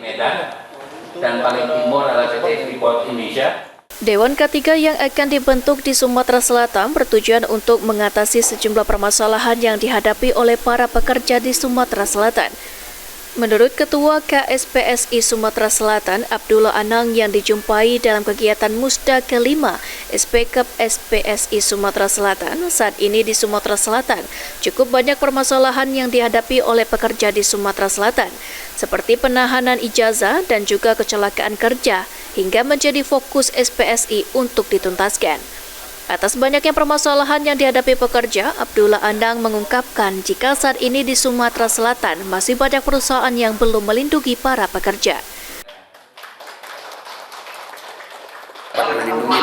Medan dan paling timur adalah PT Freeport Indonesia. Dewan ketiga yang akan dibentuk di Sumatera Selatan bertujuan untuk mengatasi sejumlah permasalahan yang dihadapi oleh para pekerja di Sumatera Selatan. Menurut Ketua KSPSI Sumatera Selatan, Abdullah Anang yang dijumpai dalam kegiatan Musda ke-5 SPKP SPSI Sumatera Selatan, saat ini di Sumatera Selatan, cukup banyak permasalahan yang dihadapi oleh pekerja di Sumatera Selatan, seperti penahanan ijazah dan juga kecelakaan kerja, hingga menjadi fokus SPSI untuk dituntaskan. Atas banyaknya permasalahan yang dihadapi pekerja, Abdullah Anang mengungkapkan jika saat ini di Sumatera Selatan masih banyak perusahaan yang belum melindungi para pekerja. Melindungi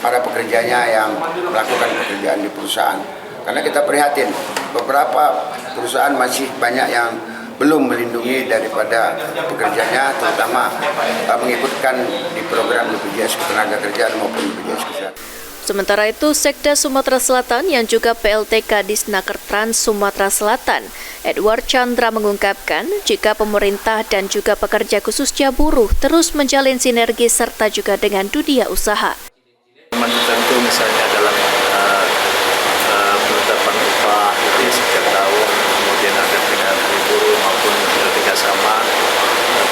para pekerjanya yang melakukan pekerjaan di perusahaan. Karena kita prihatin, beberapa perusahaan masih banyak yang belum melindungi daripada pekerjanya, terutama mengikutkan di program BPJS Ketenagakerjaan maupun BPJS Kesehatan. Sementara itu, Sekda Sumatera Selatan yang juga PLT Kadisnaker Trans Sumatera Selatan, Edward Chandra mengungkapkan jika pemerintah dan juga pekerja khususnya buruh terus menjalin sinergi serta juga dengan dunia usaha. Tentu misalnya dalam penetapan upah itu setiap tahun, kemudian ada dengan buruh maupun kerjasama,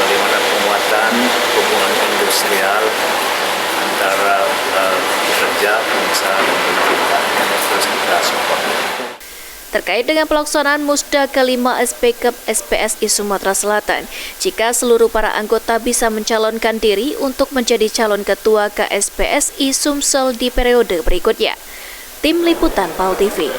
bagaimana penguatan hubungan industrial antara pekerja, pengusaha dan pemerintah yang terus kita support. Terkait dengan pelaksanaan Musda ke-5 SPKP SPSI Sumatera Selatan, jika seluruh para anggota bisa mencalonkan diri untuk menjadi calon ketua KSPSI Sumsel di periode berikutnya. Tim Liputan PAL TV.